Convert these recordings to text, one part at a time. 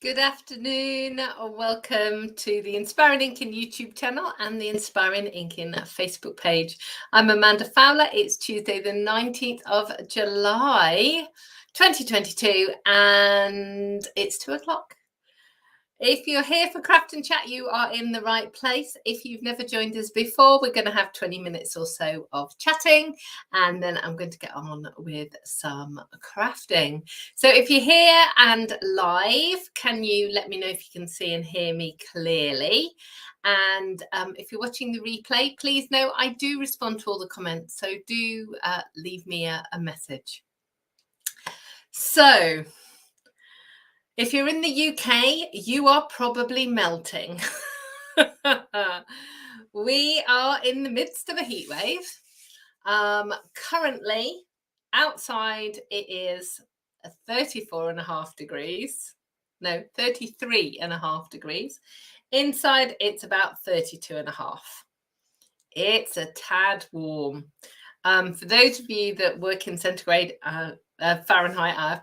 Good afternoon. Welcome to the Inspiring Inking YouTube channel and the Inspiring Inking Facebook page. I'm Amanda Fowler. It's Tuesday, the 19th of July, 2022, and it's 2 o'clock. If you're here for Craft and Chat, you are in the right place. If you've never joined us before, we're going to have 20 minutes or so of chatting, and then I'm going to get on with some crafting. So if you're here and live, can you let me know if you can see and hear me clearly? And if you're watching the replay, please know I do respond to all the comments, so do leave me a message. So if you're in the UK, you are probably melting. We are in the midst of a heat wave. Currently, outside it is 34.5 degrees. No, 33.5 degrees. Inside it's about 32.5. It's a tad warm. For those of you that work in centigrade, Fahrenheit,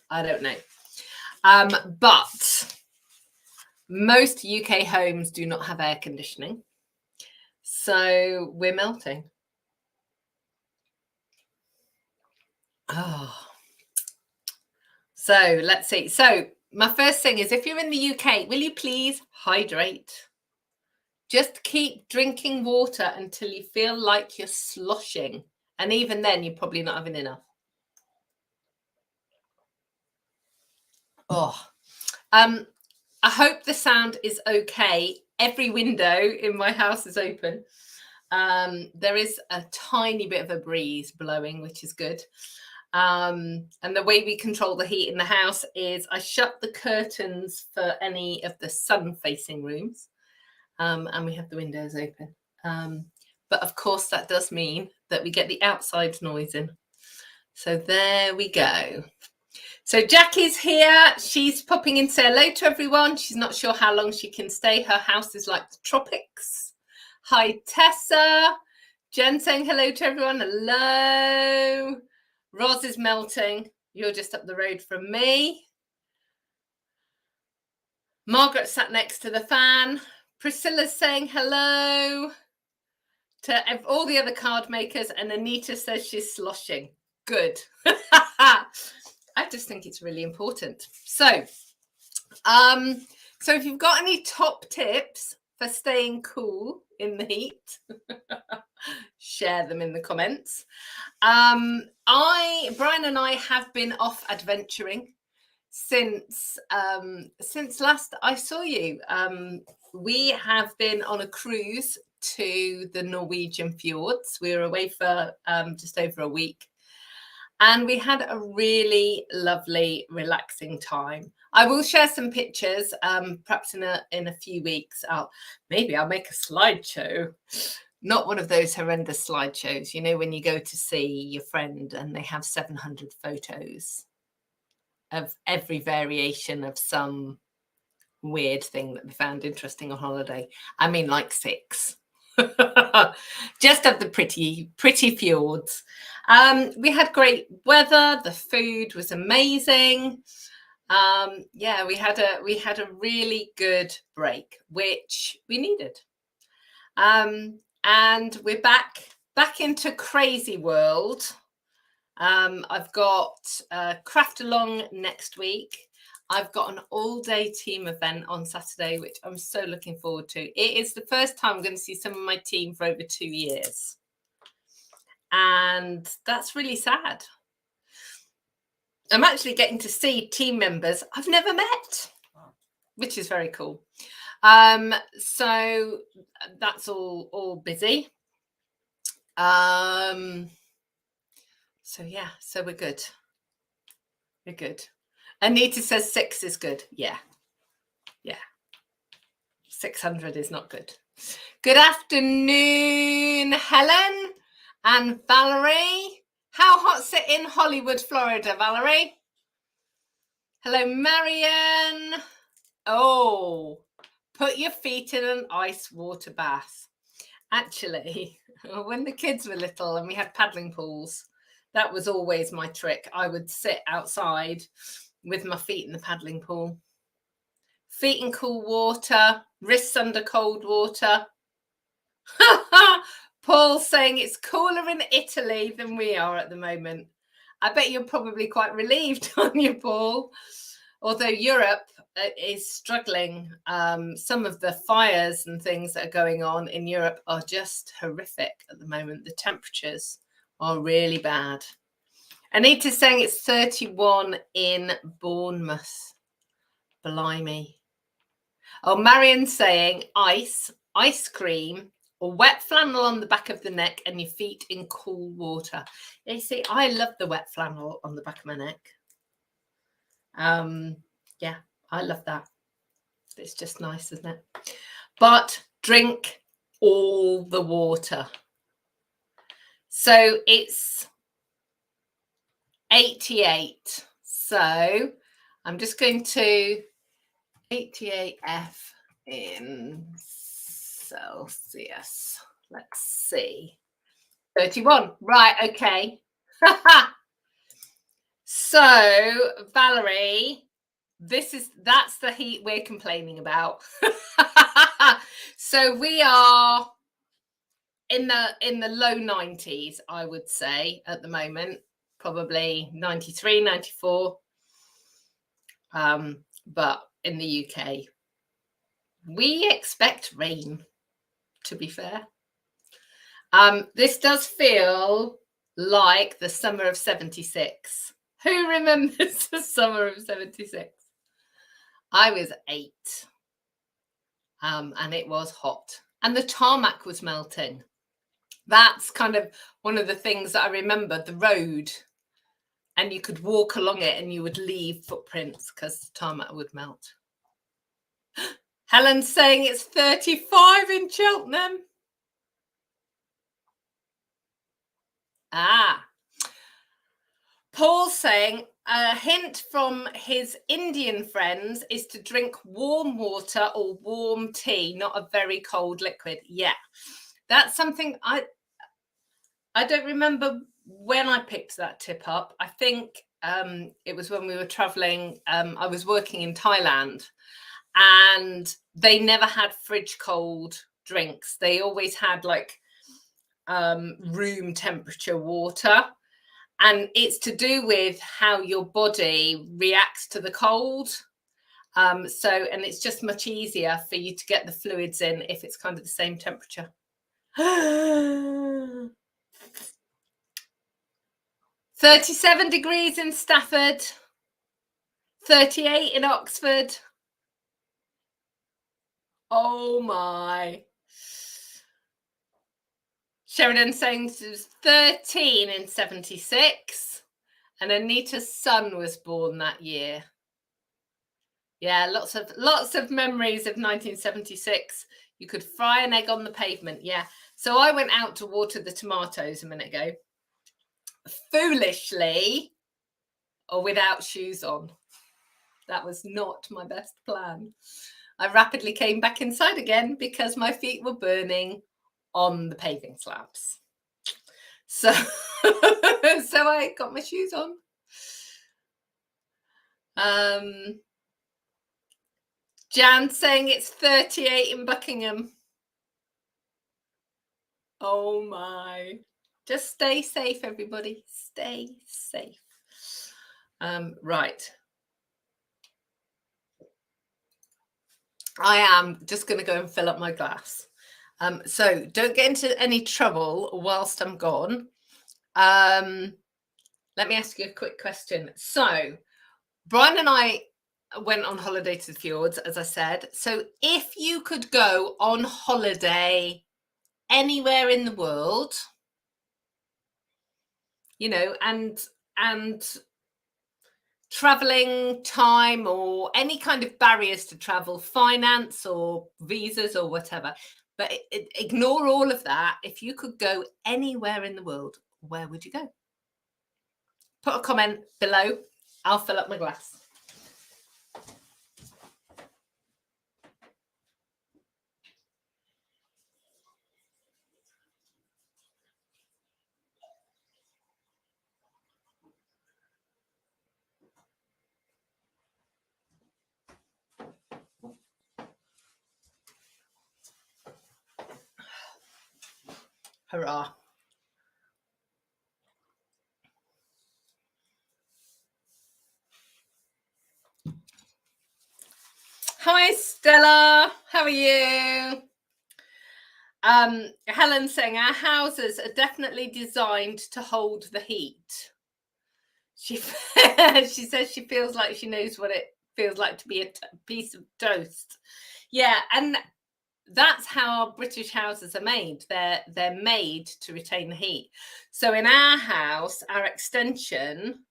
I don't know. But most UK homes do not have air conditioning, so we're melting. Oh, so let's see. So my first thing is, if you're in the UK, will you please hydrate? Just keep drinking water until you feel like you're sloshing, and even then you're probably not having enough. I hope the sound is okay. Every window in my house is open. There is a tiny bit of a breeze blowing, which is good. And the way we control the heat in the house is I shut the curtains for any of the sun-facing rooms, and we have the windows open. But of course, that does mean that we get the outside noise in. So there we go. So Jackie's here. She's popping in to say hello to everyone. She's not sure how long she can stay. Her house is like the tropics. Hi, Tessa. Jen saying hello to everyone. Hello. Roz is melting. You're just up the road from me. Margaret sat next to the fan. Priscilla's saying hello to all the other card makers. And Anita says she's sloshing. Good. I just think it's really important. So if you've got any top tips for staying cool in the heat, share them in the comments. Brian and I have been off adventuring since last I saw you. We have been on a cruise to the Norwegian fjords. We were away for just over a week. And we had a really lovely, relaxing time. I will share some pictures, perhaps in a few weeks. Maybe I'll make a slideshow. Not one of those horrendous slideshows, you know, when you go to see your friend and they have 700 photos of every variation of some weird thing that they found interesting on holiday. I mean, like 6. Just of the pretty fjords. We had great weather. The food was amazing. Yeah, we had a really good break, which we needed. And we're back into crazy world. I've got craft along next week. I've got an all-day team event on Saturday, which I'm so looking forward to. It is the first time I'm going to see some of my team for over 2 years. And that's really sad. I'm actually getting to see team members I've never met, which is very cool. So that's all busy. So yeah, so we're good. We're good. Anita says 6 is good. Yeah. 600 is not good. Good afternoon, Helen and Valerie. How hot's it in Hollywood, Florida, Valerie? Hello, Marion. Oh, put your feet in an ice water bath. Actually, when the kids were little and we had paddling pools, that was always my trick. I would sit outside with my feet in the paddling pool. Feet in cool water, wrists under cold water. Paul's saying it's cooler in Italy than we are at the moment. I bet you're probably quite relieved, aren't you, Paul? Although Europe is struggling. Some of the fires and things that are going on in Europe are just horrific at the moment. The temperatures are really bad. Anita's saying it's 31 in Bournemouth. Blimey. Oh, Marion's saying ice cream, or wet flannel on the back of the neck and your feet in cool water. Yeah, you see, I love the wet flannel on the back of my neck. Yeah, I love that. It's just nice, isn't it? But drink all the water. So it's 88. So I'm just going to 88F in Celsius. Let's see. 31. Right, okay. So, Valerie, that's the heat we're complaining about. So we are in the low 90s, I would say, at the moment, probably 93, 94. But in the UK, we expect rain, to be fair. This does feel like the summer of 76. Who remembers the summer of 76? I was 8. And it was hot. And the tarmac was melting. That's kind of one of the things that I remember, the road. And you could walk along it and you would leave footprints because the tarmac would melt. Helen's saying it's 35 in Cheltenham. Paul's saying a hint from his Indian friends is to drink warm water or warm tea, not a very cold liquid. Yeah, that's something I don't remember when I picked that tip up. I think it was when we were traveling. I was working in Thailand and they never had fridge cold drinks. They always had like room temperature water. And it's to do with how your body reacts to the cold. And it's just much easier for you to get the fluids in if it's kind of the same temperature. 37 degrees in Stafford. 38 in Oxford. Oh my. Sheridan saying it was 13 in 76. And Anita's son was born that year. Yeah, lots of memories of 1976. You could fry an egg on the pavement. Yeah. So I went out to water the tomatoes a minute ago. Foolishly, or without shoes on. That was not my best plan. I rapidly came back inside again because my feet were burning on the paving slabs. So, so I got my shoes on. Jan saying it's 38 in Buckingham. Oh my. Just stay safe, everybody. Stay safe. Right. I am just going to go and fill up my glass. So don't get into any trouble whilst I'm gone. Let me ask you a quick question. So Brian and I went on holiday to the fjords, as I said. So if you could go on holiday anywhere in the world, you know, and traveling time or any kind of barriers to travel, finance or visas or whatever, but ignore all of that. If you could go anywhere in the world, where would you go? Put a comment below. I'll fill up my glass. Hurrah. Hi, Stella. How are you? Helen's saying our houses are definitely designed to hold the heat. She says she feels like she knows what it feels like to be a piece of toast. Yeah, and that's how British houses are made. They're made to retain the heat. So in our house, our extension,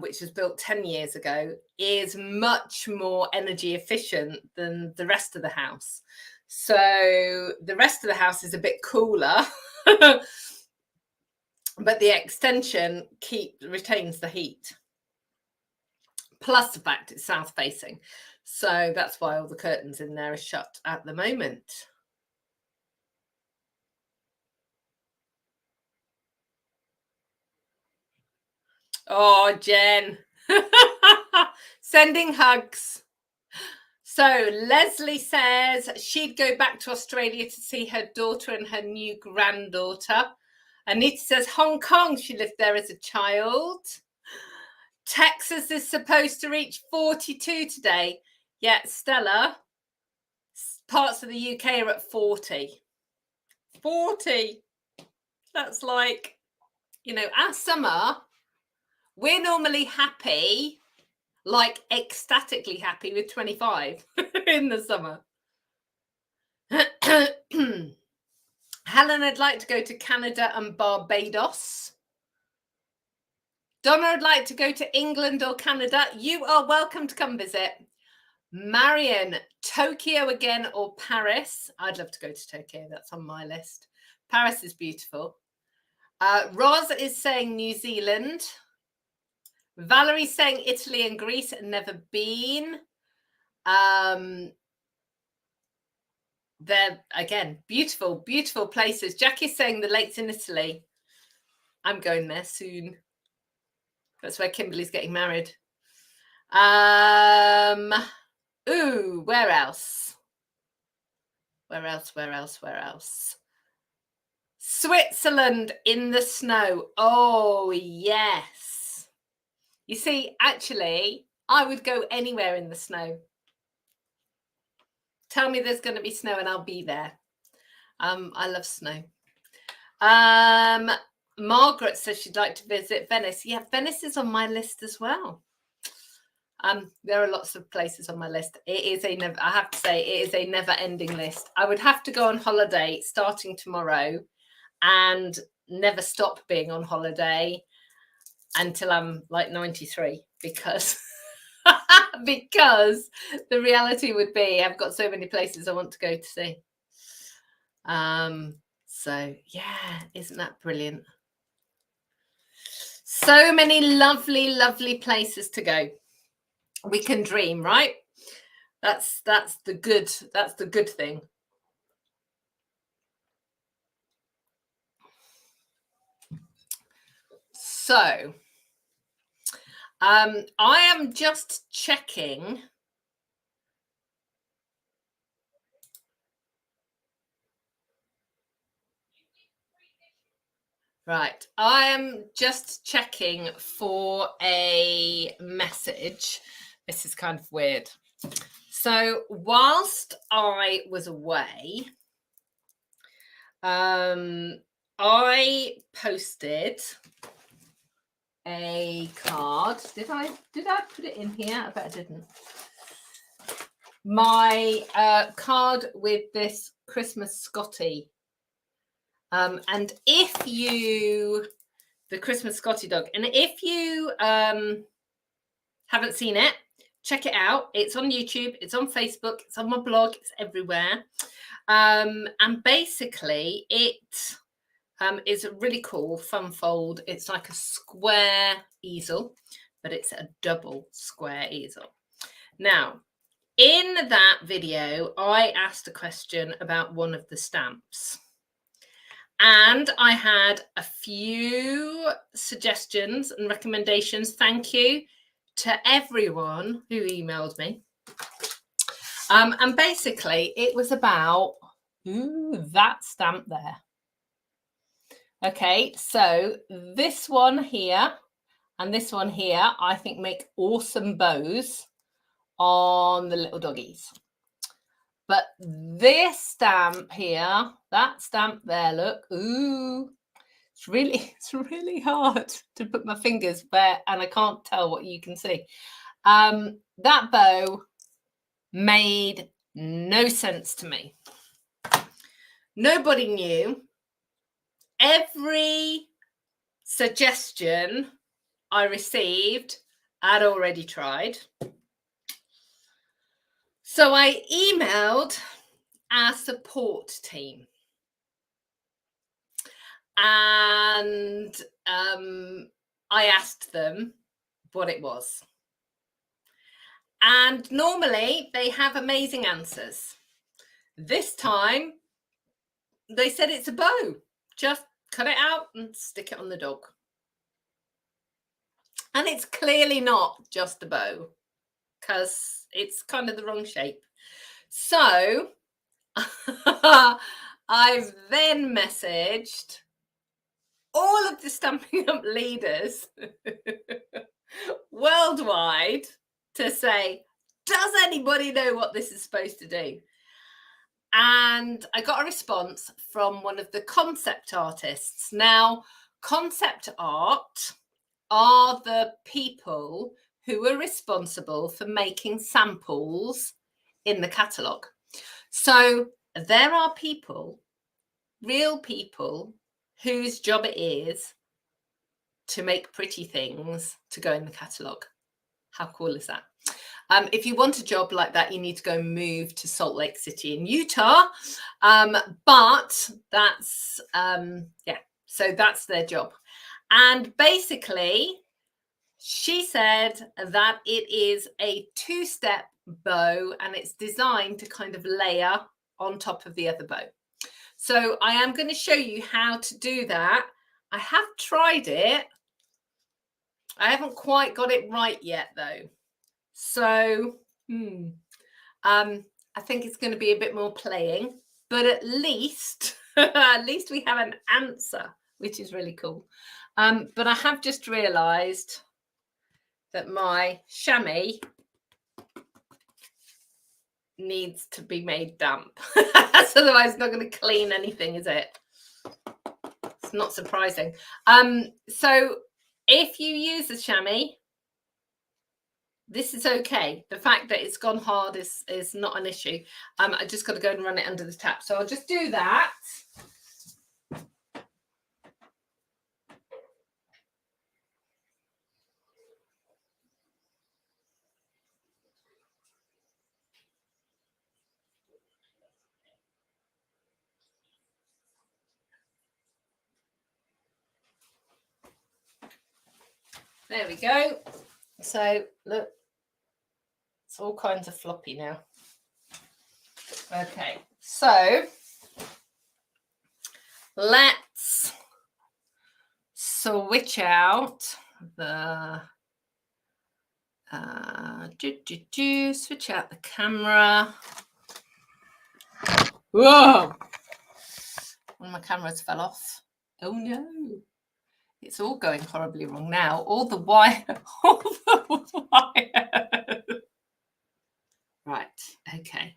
which was built 10 years ago, is much more energy efficient than the rest of the house. So the rest of the house is a bit cooler, but the extension retains the heat. Plus the fact it's south facing. So that's why all the curtains in there are shut at the moment. Oh, Jen. Sending hugs. So Leslie says she'd go back to Australia to see her daughter and her new granddaughter. Anita says Hong Kong. She lived there as a child. Texas is supposed to reach 42 today. Yeah, Stella, parts of the UK are at 40. 40. That's like, our summer, we're normally happy, like ecstatically happy with 25 in the summer. Helen, I'd like to go to Canada and Barbados. Donna, I'd like to go to England or Canada. You are welcome to come visit. Marion, Tokyo again or Paris? I'd love to go to Tokyo. That's on my list. Paris is beautiful. Roz is saying New Zealand. Valerie's saying Italy and Greece. Never been. They're, again, beautiful, beautiful places. Jackie's saying the lakes in Italy. I'm going there soon. That's where Kimberly's getting married. Ooh, where else? Where else? Switzerland in the snow. Oh, yes. You see, actually, I would go anywhere in the snow. Tell me there's going to be snow and I'll be there. I love snow. Margaret says she'd like to visit Venice. Yeah, Venice is on my list as well. There are lots of places on my list. It is I have to say, it is a never-ending list. I would have to go on holiday starting tomorrow and never stop being on holiday until I'm like 93 because because the reality would be I've got so many places I want to go to see. So yeah, isn't that brilliant? So many lovely, lovely places to go. We can dream, right? That's the good thing. So I am just checking. Right, I am just checking for a message. This is kind of weird. So whilst I was away, I posted a card. Did I put it in here? I bet I didn't. My card with this Christmas Scotty. And if you, the Christmas Scotty dog, and if you haven't seen it, check it out. It's on YouTube, it's on Facebook, it's on my blog, it's everywhere. And basically it is a really cool fun fold. It's like a square easel, but it's a double square easel. Now, in that video, I asked a question about one of the stamps. And I had a few suggestions and recommendations. Thank you to everyone who emailed me. And basically, it was about that stamp there. Okay, so this one here and this one here, I think make awesome bows on the little doggies. But this stamp here, that stamp there, look, ooh, it's really hard to put my fingers where, and I can't tell what you can see. That bow made no sense to me. Nobody knew. Every suggestion I received, I'd already tried. So I emailed our support team and I asked them what it was. And normally they have amazing answers. This time they said it's a bow. Just cut it out and stick it on the dog. And it's clearly not just a bow because it's kind of the wrong shape. So I've then messaged all of the Stampin' Up leaders worldwide to say, does anybody know what this is supposed to do? And I got a response from one of the concept artists. Now, concept art are the people who are responsible for making samples in the catalogue. So there are people, real people, whose job it is to make pretty things to go in the catalogue. How cool is that? If you want a job like that, you need to go and move to Salt Lake City in Utah. But that's, yeah, so that's their job. And basically, she said that it is a two-step bow and it's designed to kind of layer on top of the other bow. So I am going to show you how to do that. I have tried it. I haven't quite got it right yet, though. So I think it's going to be a bit more playing, but at least we have an answer, which is really cool. But I have just realized that my chamois needs to be made damp. That's otherwise it's not going to clean anything, is it? It's not surprising. So if you use the chamois, this is okay. The fact that it's gone hard is not an issue. I just got to go and run it under the tap. So I'll just do that. There we go. So look, it's all kinds of floppy now. Okay, so let's switch out the switch out the camera. Whoa! One of my cameras fell off. Oh no. It's all going horribly wrong now. All the wire. Right. Okay.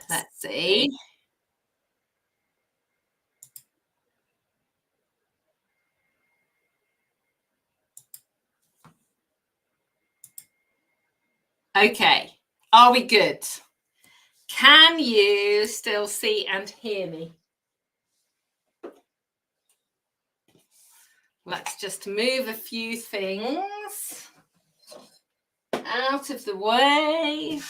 Let's see. Okay. Are we good? Can you still see and hear me? Let's just move a few things out of the way.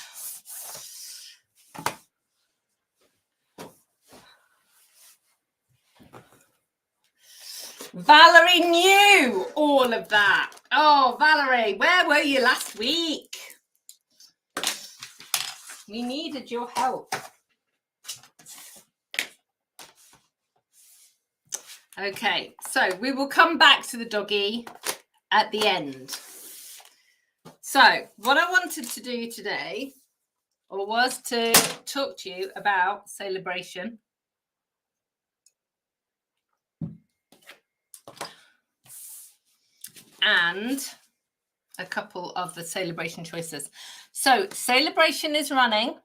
Valerie knew all of that. Oh, Valerie, where were you last week? We needed your help. Okay, so we will come back to the doggy at the end. So what I wanted to do today was to talk to you about Sale-a-bration. and a couple of the Sale-a-bration choices. So Sale-a-bration is running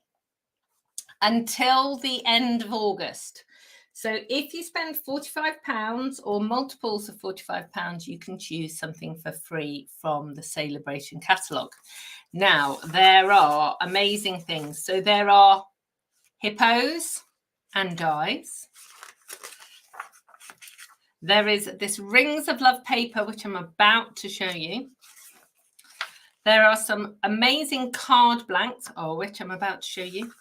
until the end of August. So if you spend £45 or multiples of £45, you can choose something for free from the Sale-a-bration catalogue. Now, there are amazing things. So there are hippos and dies. There is this Rings of Love paper, which I'm about to show you. There are some amazing card blanks, which I'm about to show you.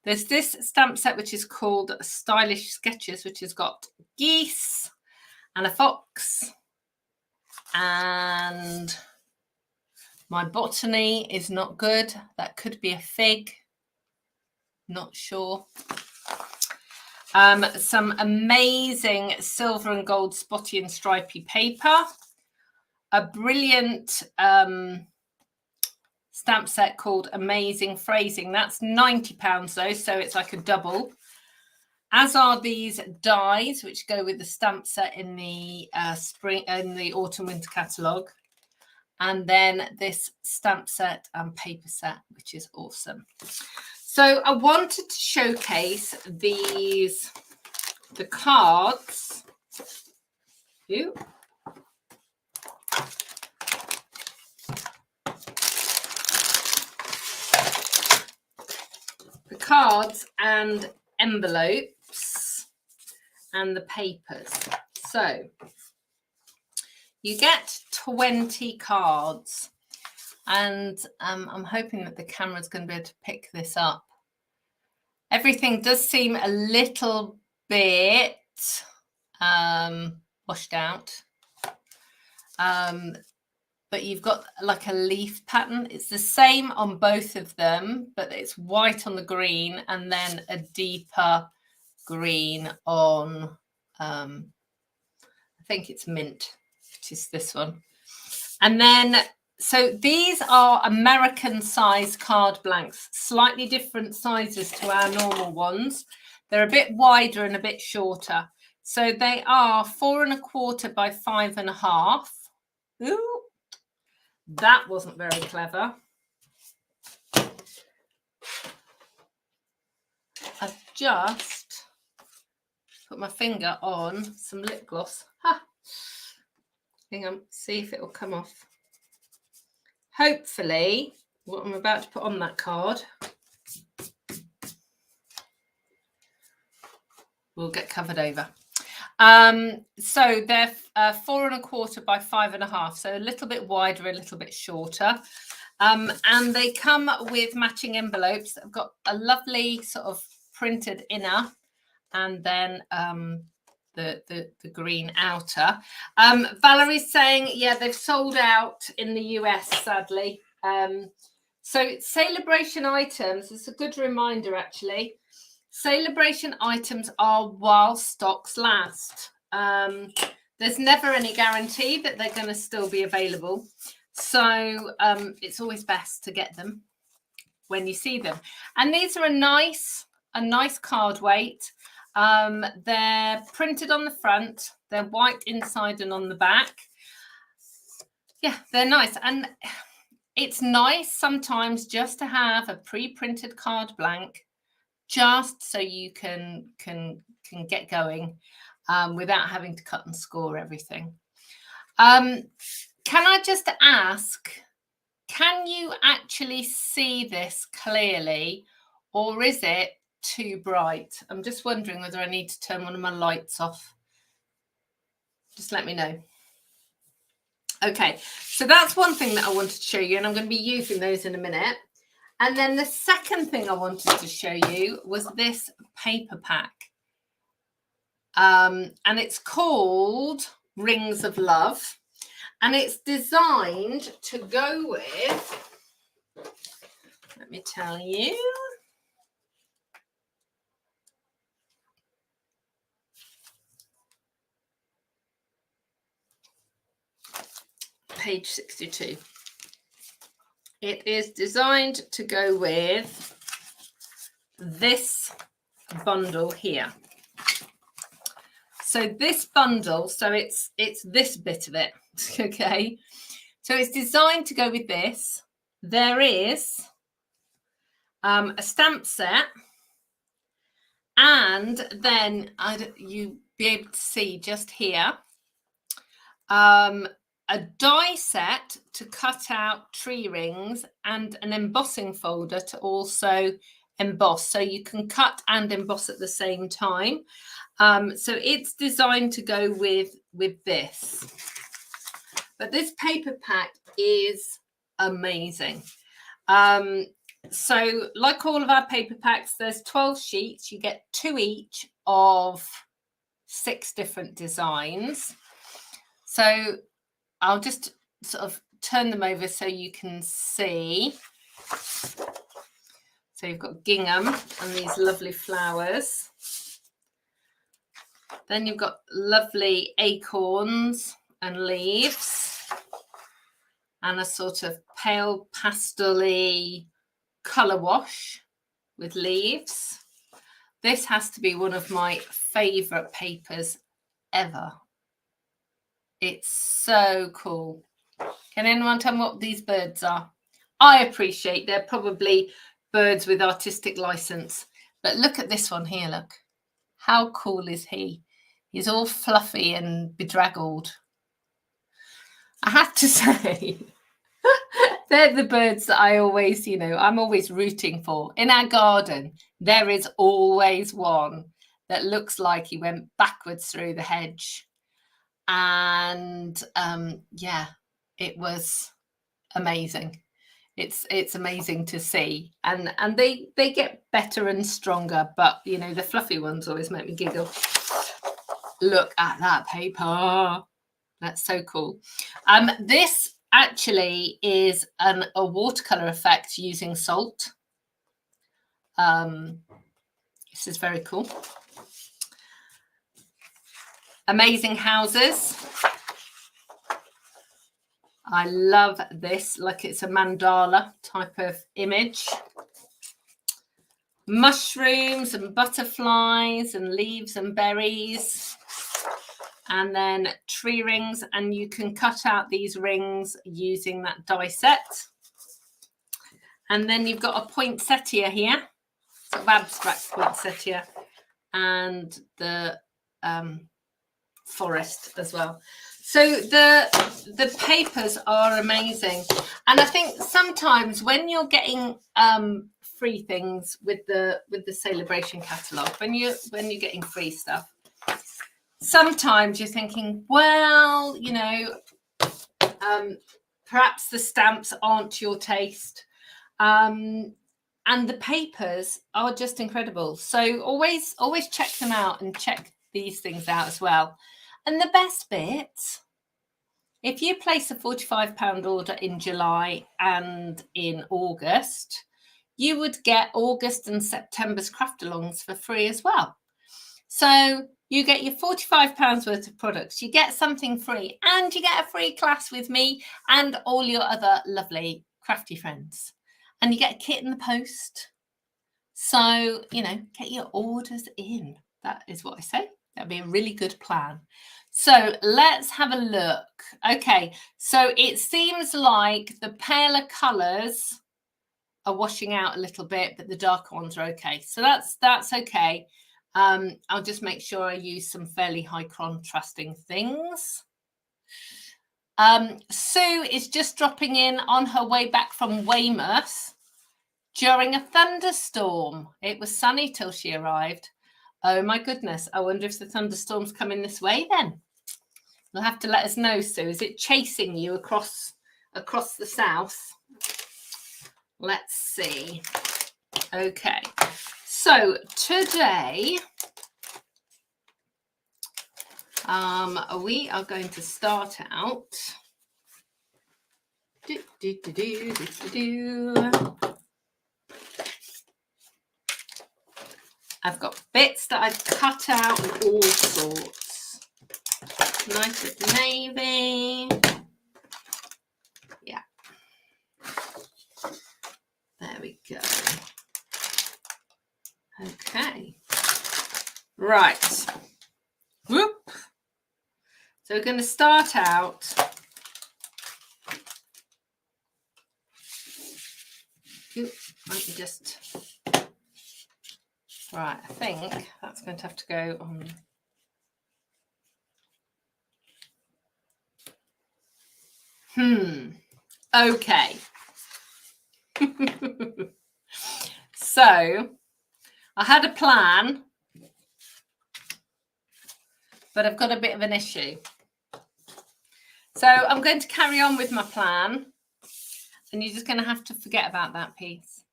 There's this stamp set, which is called Stylish Sketches, which has got geese and a fox. And my botany is not good. That could be a fig. Not sure. Some amazing silver and gold spotty and stripy paper. A brilliant stamp set called Amazing Phrasing. That's £90 though, so it's like a double. As are these dies, which go with the stamp set in the spring and the autumn winter catalogue. And then this stamp set and paper set, which is awesome. So I wanted to showcase the cards. Ooh. The cards and envelopes and the papers. So you get 20 cards, and I'm hoping that the camera's going to be able to pick this up. Everything does seem a little bit washed out. But you've got like a leaf pattern. It's the same on both of them, but it's white on the green and then a deeper green on, I think it's mint, which is this one. And then, so these are American size card blanks, slightly different sizes to our normal ones. They're a bit wider and a bit shorter. So they are 4 1/4 by 5 1/2. Ooh. That wasn't very clever. I've just put my finger on some lip gloss. Ha! Hang on, see if it will come off. Hopefully, what I'm about to put on that card will get covered over. So they're 4 1/4 by 5 1/2, so a little bit wider, a little bit shorter, and they come with matching envelopes that have got a lovely sort of printed inner and then the green outer. Valerie's saying, yeah, they've sold out in the US, sadly. So Sale-a-bration items, it's a good reminder actually. Sale-a-bration items are while stocks last. There's never any guarantee that they're going to still be available. So it's always best to get them when you see them. And these are a nice card weight. They're printed on the front. They're white inside and on the back. Yeah, they're nice. And it's nice sometimes just to have a pre-printed card blank, just so you can get going without having to cut and score everything. Can I just ask, can you actually see this clearly, or is it too bright? I'm just wondering whether I need to turn one of my lights off. Just let me know. Okay, so that's one thing that I wanted to show you, and I'm going to be using those in a minute. And then the second thing I wanted to show you was this paper pack. And it's called Rings of Love. And it's designed to go with, let me tell you, page 62. It is designed to go with this bundle here. So So this bundle, so it's this bit of it, okay? So it's designed to go with this. There is a stamp set, and then you be able to see just here a die set to cut out tree rings and an embossing folder to also emboss. So you can cut and emboss at the same time. So it's designed to go with this. But this paper pack is amazing. So like all of our paper packs, there's 12 sheets. You get 2 each of 6 different designs. So I'll just sort of turn them over so you can see. So you've got gingham and these lovely flowers. Then you've got lovely acorns and leaves and a sort of pale pastel-y colour wash with leaves. This has to be one of my favourite papers ever. It's so cool. Can anyone tell me what these birds are? I appreciate they're probably birds with artistic license, but look at this one here, look. How cool is he? He's all fluffy and bedraggled. I have to say, they're the birds that I always, I'm always rooting for. In our garden, there is always one that looks like he went backwards through the hedge. And yeah, it was amazing. It's amazing to see, and they get better and stronger, but the fluffy ones always make me giggle. Look at that paper. That's so cool. This actually is a watercolor effect using salt. This is very cool. Amazing houses. I love this, like it's a mandala type of image. Mushrooms and butterflies and leaves and berries. And then tree rings, and you can cut out these rings using that die set. And then you've got a poinsettia here, sort of abstract poinsettia, and the forest as well. So the papers are amazing, and I think sometimes when you're getting free things with the Sale-a-bration catalogue, when you're getting free stuff, sometimes you're thinking, well, perhaps the stamps aren't your taste, and the papers are just incredible. So always check them out and check these things out as well. And the best bit, if you place a £45 order in July and in August, you would get August and September's craft alongs for free as well. So you get your £45 worth of products, you get something free, and you get a free class with me and all your other lovely crafty friends. And you get a kit in the post. So, get your orders in. That is what I say. That'd be a really good plan. So let's have a look. Okay, so it seems like the paler colours are washing out a little bit, but the darker ones are okay. So that's okay. I'll just make sure I use some fairly high contrasting things. Sue is just dropping in on her way back from Weymouth during a thunderstorm. It was sunny till she arrived. Oh my goodness, I wonder if the thunderstorm's coming this way then. You'll have to let us know, Sue. Is it chasing you across the south? Let's see. Okay, so today we are going to start out. I've got bits that I've cut out and all sorts. Nice with navy. Yeah. There we go. Okay. Right. Whoop. we're going to start out let me just right, I think that's going to have to go on. Okay. So I had a plan, but I've got a bit of an issue. So I'm going to carry on with my plan, and you're just going to have to forget about that piece.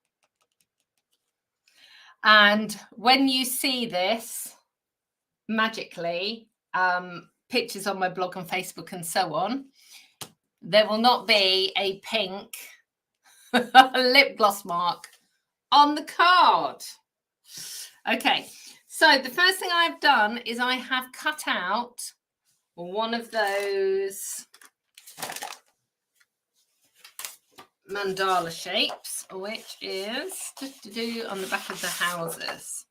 And when you see this, magically, pictures on my blog and Facebook and so on, there will not be a pink lip gloss mark on the card. Okay, so the first thing I've done is I have cut out one of those mandala shapes, which is on the back of the houses.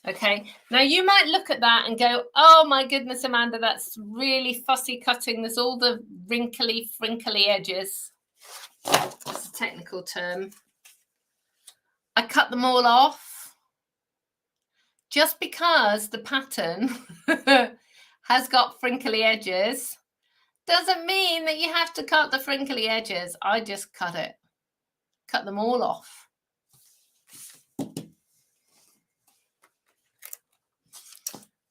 Okay, now you might look at that and go, oh my goodness, Amanda, that's really fussy cutting. There's all the wrinkly, frinkly edges. That's a technical term. I cut them all off. Just because the pattern has got frinkly edges doesn't mean that you have to cut the frinkly edges. I just cut them all off.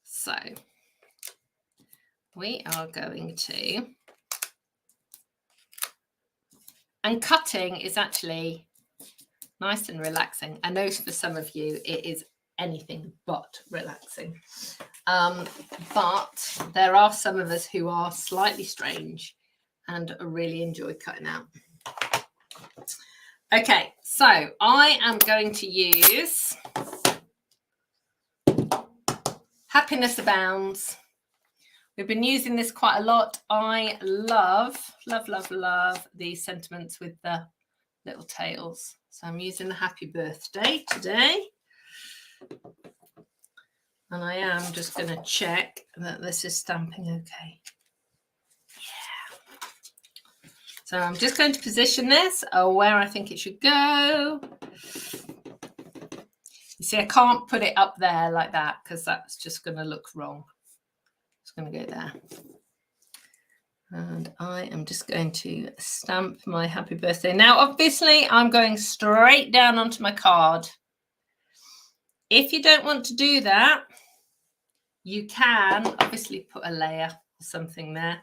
So we are going to, and cutting is actually nice and relaxing. I know for some of you it is anything but relaxing. But there are some of us who are slightly strange and really enjoy cutting out. Okay, so I am going to use Happiness Abounds. We've been using this quite a lot. I love these sentiments with the little tails. So I'm using the Happy Birthday today. And I am just going to check that this is stamping okay. Yeah. So I'm just going to position this where I think it should go. You see, I can't put it up there like that because that's just going to look wrong. It's going to go there. And I am just going to stamp my Happy Birthday. Now, obviously, I'm going straight down onto my card. If you don't want to do that, you can obviously put a layer or something there.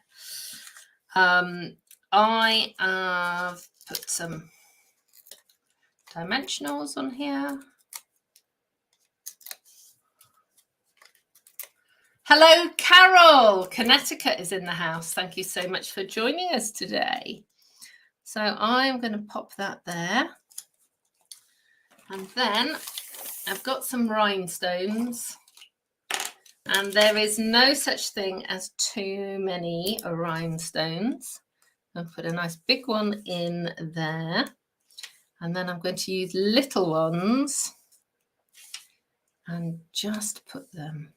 I have put some dimensionals on here. Hello, Carol. Connecticut is in the house. Thank you so much for joining us today. So I'm going to pop that there. And then I've got some rhinestones. And there is no such thing as too many rhinestones. I'll put a nice big one in there. And then I'm going to use little ones and just put them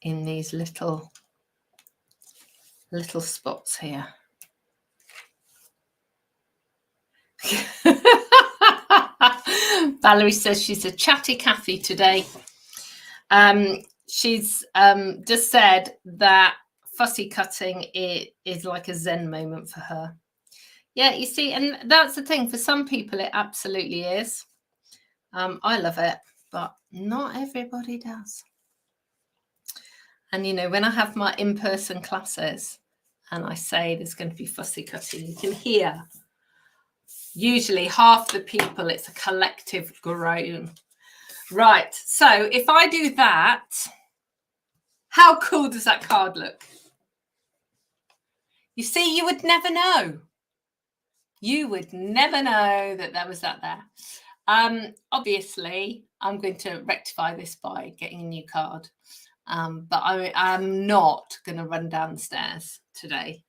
in these little spots here. Valerie says she's a chatty Kathy today. She's just said that fussy cutting is like a Zen moment for her. Yeah, you see, and that's the thing. For some people, it absolutely is. I love it, but not everybody does. And, you know, when I have my in-person classes and I say there's going to be fussy cutting, you can hear usually half the people, it's a collective groan. Right, so if I do that, how cool does that card look? You see, you would never know. You would never know that there was that there. Obviously, I'm going to rectify this by getting a new card. But I'm not going to run down the stairs today.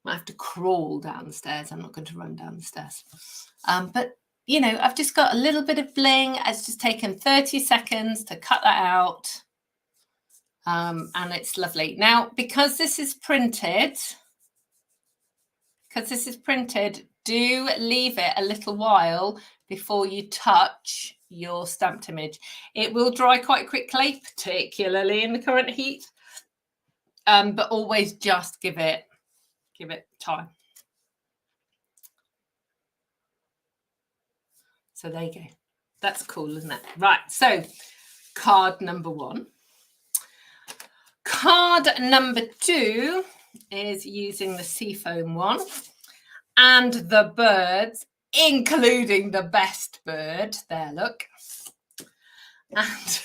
I have to crawl down the stairs. I'm not going to run down the stairs. But, you know, I've just got a little bit of bling. It's just taken 30 seconds to cut that out. And it's lovely. Now, because this is printed, do leave it a little while before you touch your stamped image. It will dry quite quickly, particularly in the current heat, but always just give it time. So there you go. That's cool, isn't it? Right, so card number 1. Card number 2 is using the seafoam one, and the birds, including the best bird. There, look. And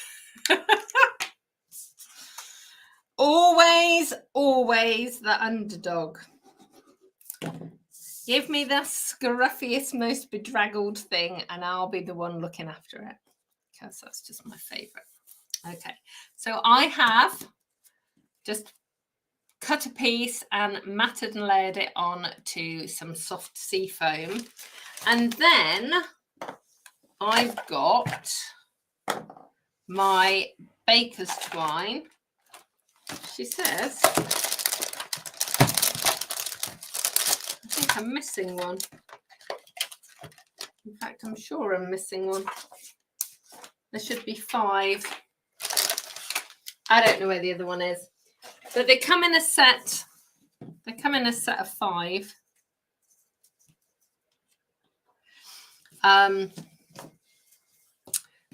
always the underdog. Give me the scruffiest, most bedraggled thing, and I'll be the one looking after it, because that's just my favourite. Okay, so I have just cut a piece and matted and layered it on to some soft sea foam. And then I've got my baker's twine. She says, I think I'm missing one. In fact, I'm sure I'm missing one. There should be 5. I don't know where the other one is. But they come in a set. They come in a set of 5.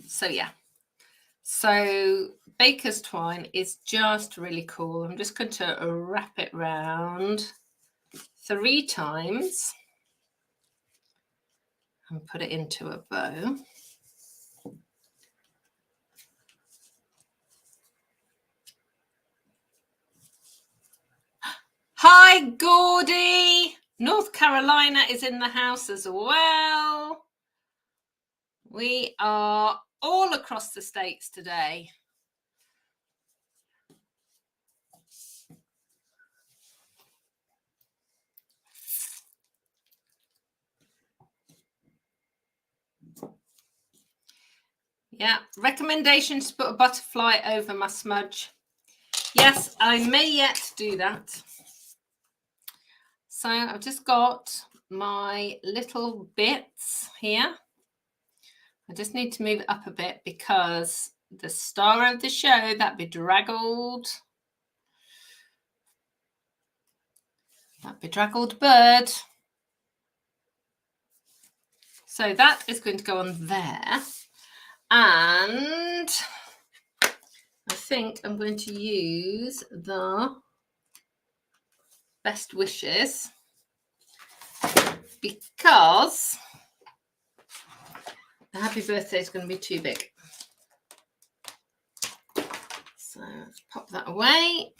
So yeah. So baker's twine is just really cool. I'm just going to wrap it round 3 times and put it into a bow. Hi, Gordy. North Carolina is in the house as well. We are all across the states today. Yeah, recommendations to put a butterfly over my smudge. Yes, I may yet do that. So I've just got my little bits here. I just need to move it up a bit because the star of the show, that bedraggled bird. So that is going to go on there. And I think I'm going to use the best wishes because the happy birthday is going to be too big. So let's pop that away.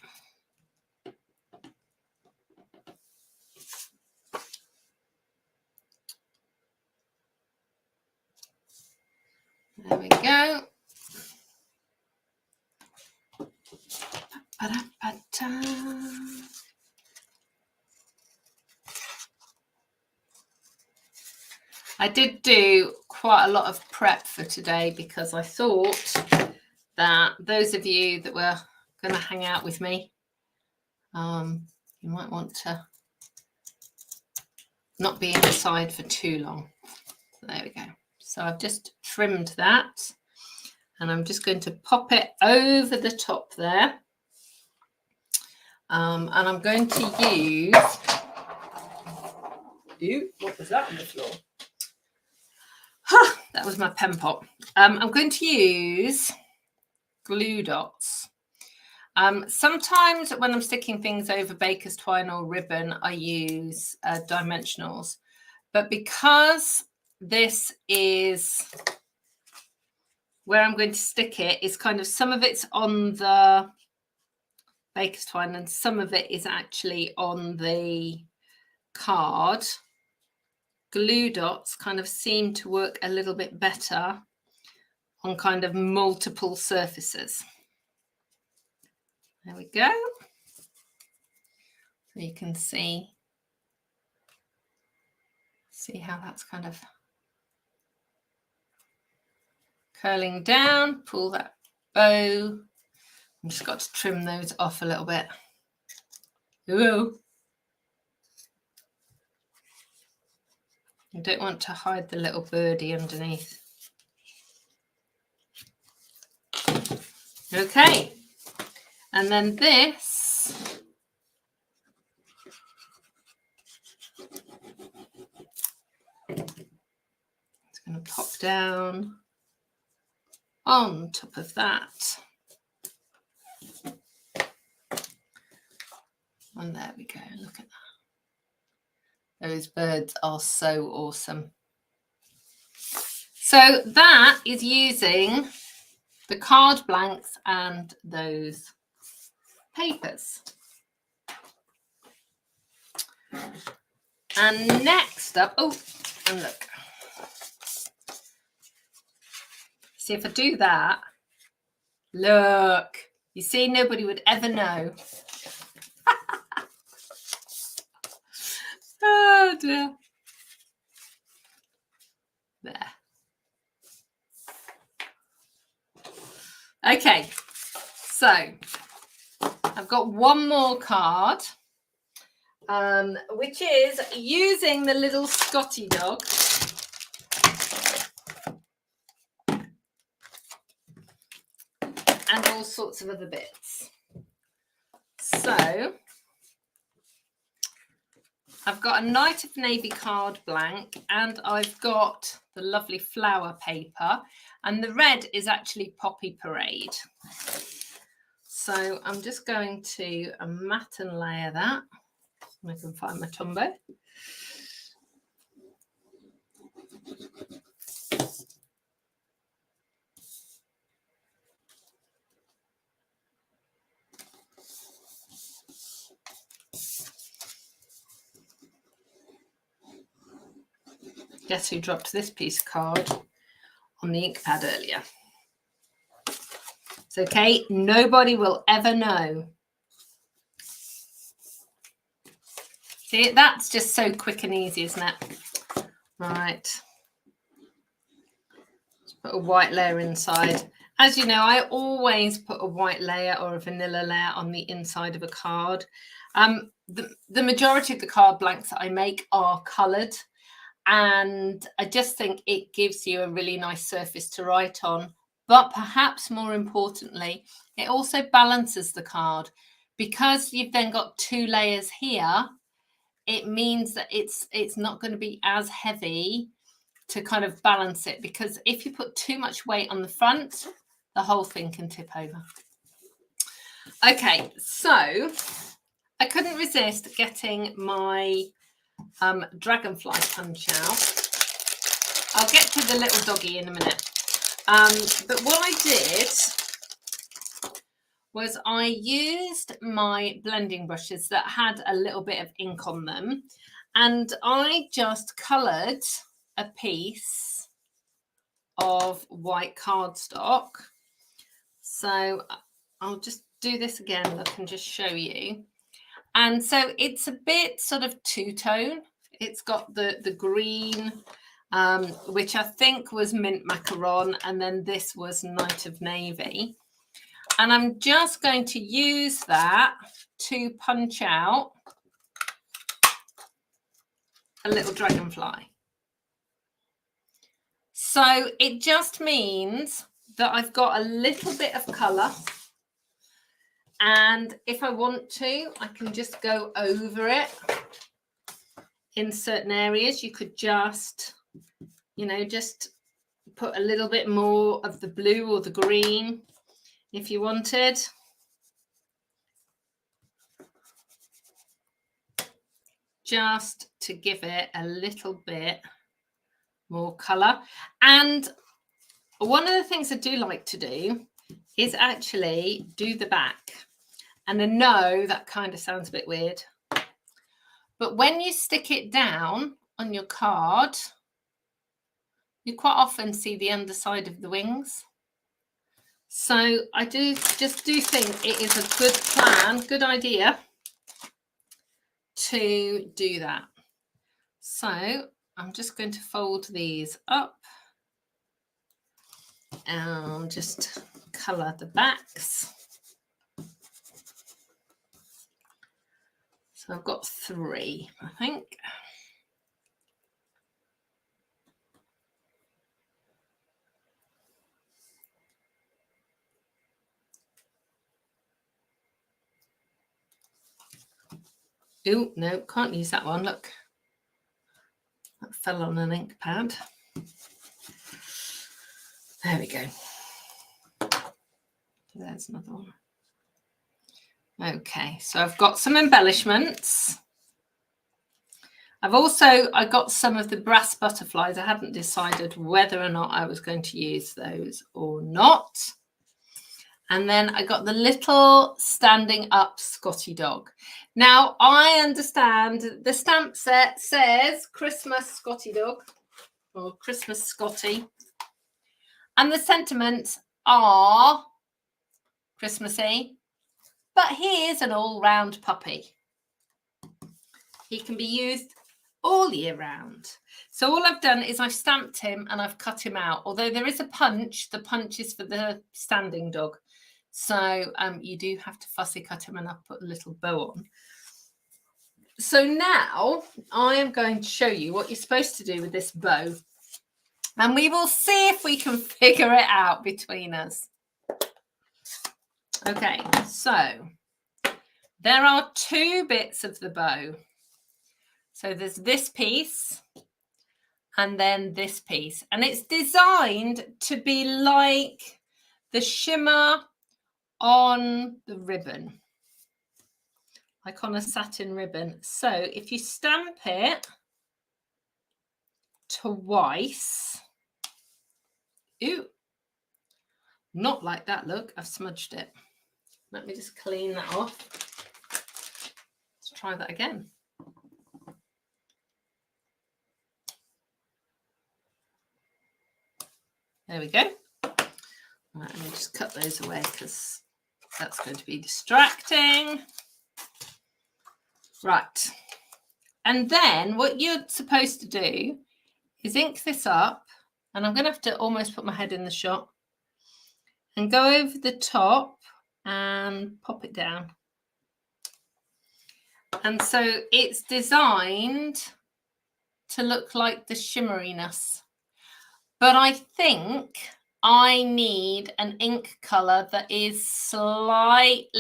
There we go. I did do quite a lot of prep for today because I thought that those of you that were going to hang out with me, you might want to not be inside for too long. So there we go. So I've just trimmed that and I'm just going to pop it over the top there. And I'm going to use... what was that on the floor? That was my pen pop. I'm going to use glue dots. Sometimes when I'm sticking things over baker's twine or ribbon, I use dimensionals. But because this is where I'm going to stick it, is kind of some of it's on the baker's twine and some of it is actually on the card. Glue dots kind of seem to work a little bit better on kind of multiple surfaces. There we go. So you can see how that's kind of curling down. Pull that bow I've just got to trim those off a little bit. Ooh. I don't want to hide the little birdie underneath. Okay, and then this it's going to pop down on top of that. And there we go, look at that. Those birds are so awesome. So that is using the card blanks and those papers. And next up, oh, and look. See, if I do that, look, you see, nobody would ever know. Oh dear. There. Okay, so I've got one more card, which is using the little Scotty dog. And all sorts of other bits. So I've got a Night of Navy card blank, and I've got the lovely flower paper, and the red is actually Poppy Parade. So I'm just going to mat and layer that. I can find my Tombow. Guess who dropped this piece of card on the ink pad earlier? It's okay, nobody will ever know. See, that's just so quick and easy, isn't it? Right. Let's put a white layer inside. As you know, I always put a white layer or a vanilla layer on the inside of a card. The majority of the card blanks that I make are coloured. And I just think it gives you a really nice surface to write on. But perhaps more importantly, it also balances the card. Because you've then got two layers here, it means that it's not going to be as heavy to kind of balance it. Because if you put too much weight on the front, the whole thing can tip over. Okay, so I couldn't resist getting my dragonfly punch out. I'll get to the little doggy in a minute. But what I did was I used my blending brushes that had a little bit of ink on them, and I just coloured a piece of white cardstock. So I'll just do this again, look, and just show you. And so it's a bit sort of two-tone. It's got the green, which I think was mint macaron, and then this was Night of Navy. And I'm just going to use that to punch out a little dragonfly. So it just means that I've got a little bit of colour. And if I want to, I can just go over it in certain areas. You could just, you know, just put a little bit more of the blue or the green if you wanted. Just to give it a little bit more colour. And one of the things I do like to do is actually do the back. And I know that kind of sounds a bit weird, but when you stick it down on your card, you quite often see the underside of the wings. So I just do think it is a good plan, good idea to do that. So I'm just going to fold these up and just colour the backs. So I've got 3, I think. Oh, no, can't use that one. Look, that fell on an ink pad. There we go. There's another one. Okay, so I've got some embellishments. I got some of the brass butterflies. I hadn't decided whether or not I was going to use those or not. And then I got the little standing up Scotty dog. Now, I understand the stamp set says Christmas Scotty dog or Christmas Scotty. And the sentiments are Christmassy. But he is an all-round puppy. He can be used all year round. So all I've done is I've stamped him and I've cut him out. Although there is a punch, the punch is for the standing dog. So you do have to fussy cut him, and I've put a little bow on. So now I am going to show you what you're supposed to do with this bow. And we will see if we can figure it out between us. Okay, so there are 2 bits of the bow. So there's this piece and then this piece. And it's designed to be like the shimmer on the ribbon, like on a satin ribbon. So if you stamp it twice, ooh, not like that, look, I've smudged it. Let me just clean that off. Let's try that again. There we go. Right, let me just cut those away because that's going to be distracting. Right. And then what you're supposed to do is ink this up, and I'm going to have to almost put my head in the shot and go over the top and pop it down. And so it's designed to look like the shimmeriness. But I think I need an ink colour that is slightly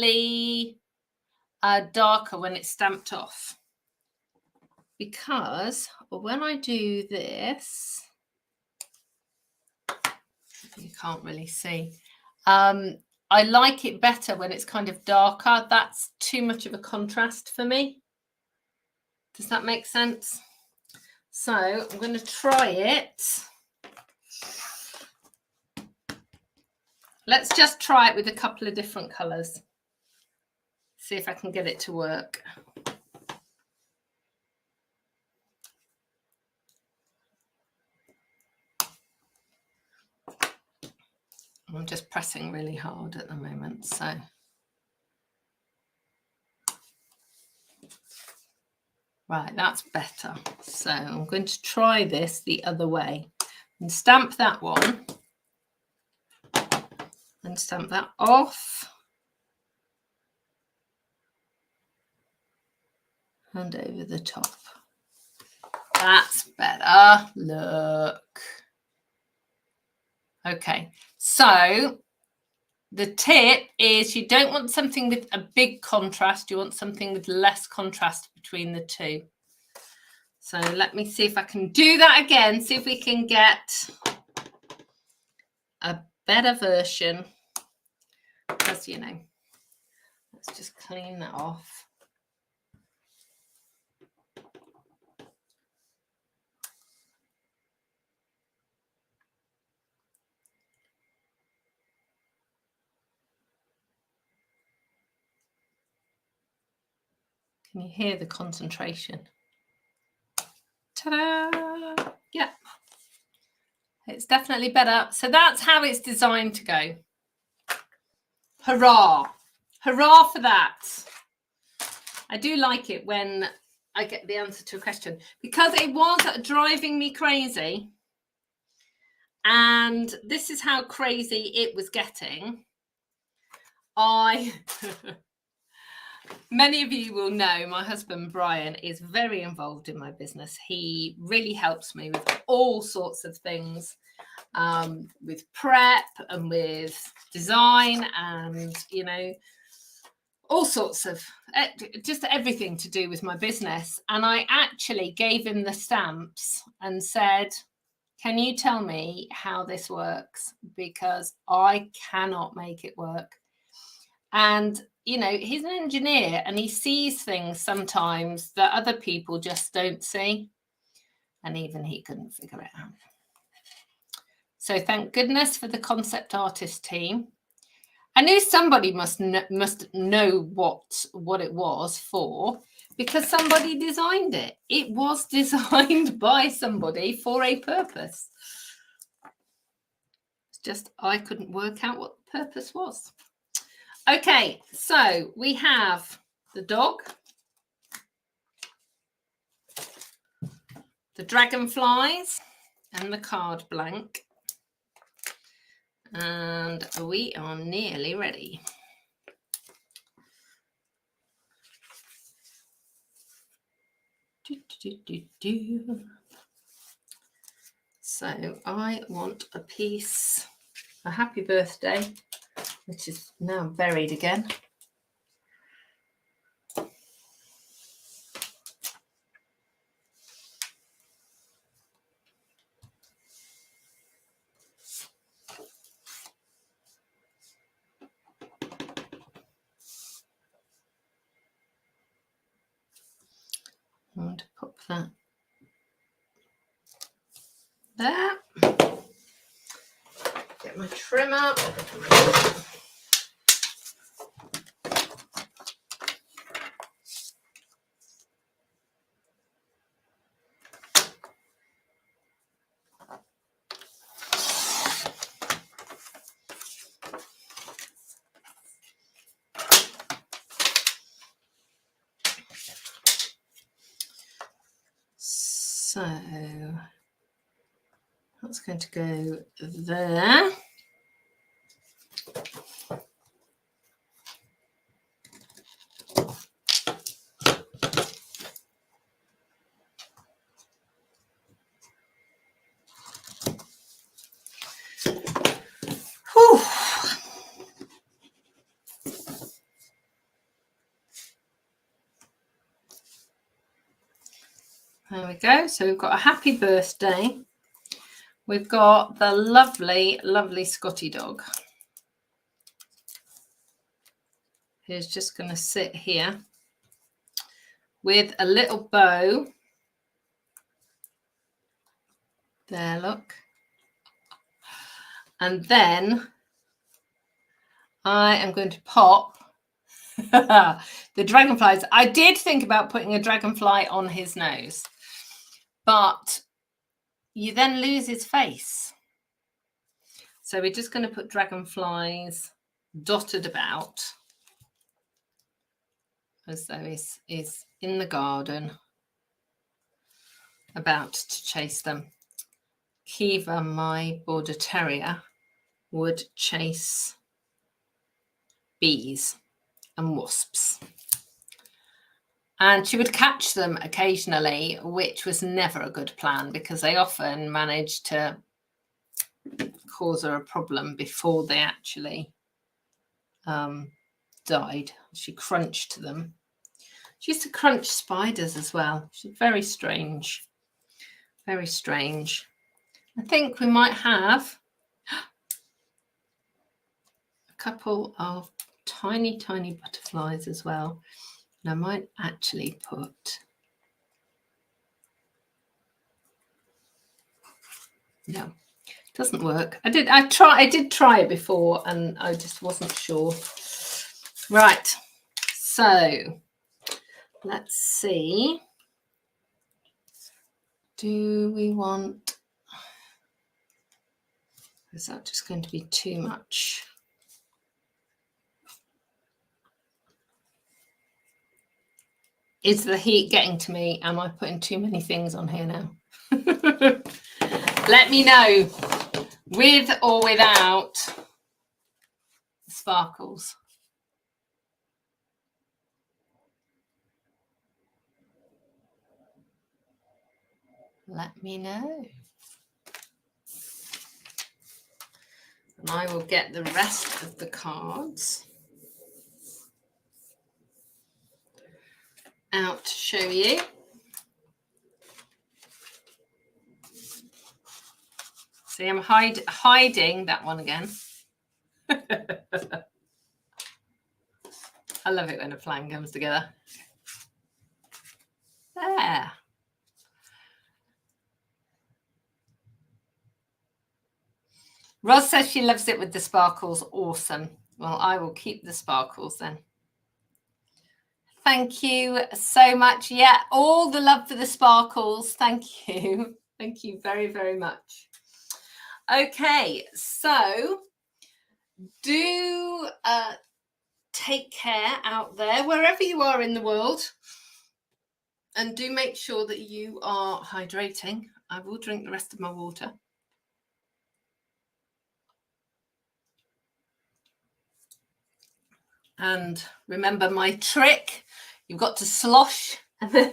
darker when it's stamped off. Because when I do this, you can't really see. I like it better when it's kind of darker. That's too much of a contrast for me. Does that make sense? So I'm going to try it. Let's just try it with a couple of different colours. See if I can get it to work. I'm just pressing really hard at the moment, so. Right, that's better. So I'm going to try this the other way and stamp that one and stamp that off and over the top. That's better. Look. Okay, so the tip is you don't want something with a big contrast. You want something with less contrast between the two. So let me see if I can do that again. See if we can get a better version. Because, you know, let's just clean that off. Can you hear the concentration? Ta-da! Yeah, it's definitely better. So that's how it's designed to go. Hurrah! Hurrah for that. I do like it when I get the answer to a question because it was driving me crazy. And this is how crazy it was getting. Many of you will know my husband Brian is very involved in my business. He really helps me with all sorts of things, with prep and with design and, you know, all sorts of just everything to do with my business. And I actually gave him the stamps and said, can you tell me how this works? Because I cannot make it work. And, you know, he's an engineer and he sees things sometimes that other people just don't see. And even he couldn't figure it out. So thank goodness for the concept artist team. I knew somebody must know what it was for, because somebody designed it. It was designed by somebody for a purpose. It's just I couldn't work out what the purpose was. Okay, so we have the dog, the dragonflies, and the card blank. And we are nearly ready. So I want a piece, a happy birthday, which is now buried again. I want to pop that there. Get my trimmer. So that's going to go there. Whew. There we go. So we've got a happy birthday. We've got the lovely, lovely Scotty dog, who's just going to sit here with a little bow. There, look. And then I am going to pop the dragonflies. I did think about putting a dragonfly on his nose, but you then lose his face. So we're just going to put dragonflies dotted about as though he's in the garden about to chase them. Kiva, my border terrier, would chase bees and wasps. And she would catch them occasionally, which was never a good plan because they often managed to cause her a problem before they actually died. She crunched them. She used to crunch spiders as well. She's very strange. Very strange. I think we might have a couple of tiny, tiny butterflies as well. And I might actually put... No, it doesn't work. I did try it before and I just wasn't sure. Right. So let's see. Do we want... Is that just going to be too much? Is the heat getting to me? Am I putting too many things on here now? Let me know, with or without sparkles. let me know. And I will get the rest of the cards out to show you. See, I'm hiding that one again. I love it when a plan comes together. There. Roz says she loves it with the sparkles. Awesome. Well, I will keep the sparkles then. Thank you so much. Yeah, all the love for the sparkles. Thank you. Thank you very, very much. Okay, so do take care out there, wherever you are in the world. And do make sure that you are hydrating. I will drink the rest of my water. And remember my trick, you've got to slosh, and then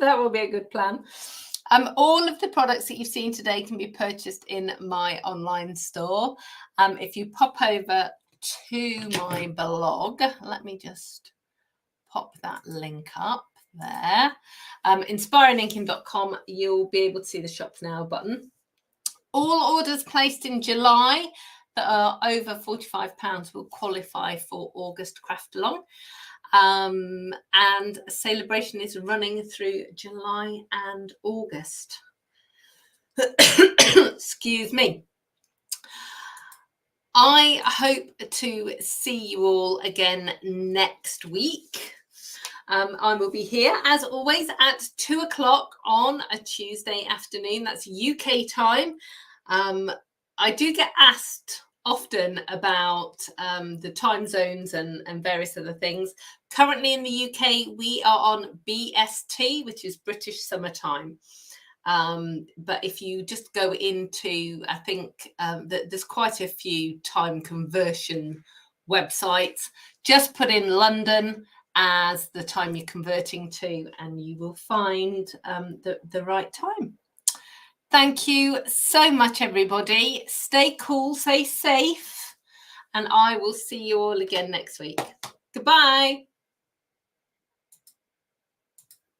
that will be a good plan. All of the products that you've seen today can be purchased in my online store. If you pop over to my blog, let me just pop that link up there. Inspiringinking.com, you'll be able to see the Shop Now button. All orders placed in July that are over £45 will qualify for August craft along. And Sale-a-bration is running through July and August. Excuse me. I hope to see you all again next week. I will be here as always at 2 o'clock on a Tuesday afternoon. That's UK time. I do get asked often about the time zones and various other things. Currently in the UK, we are on BST, which is British Summertime. But if you just go into, I think there's quite a few time conversion websites, just put in London as the time you're converting to, and you will find the right time. Thank you so much, everybody. Stay cool, stay safe, and I will see you all again next week. Goodbye.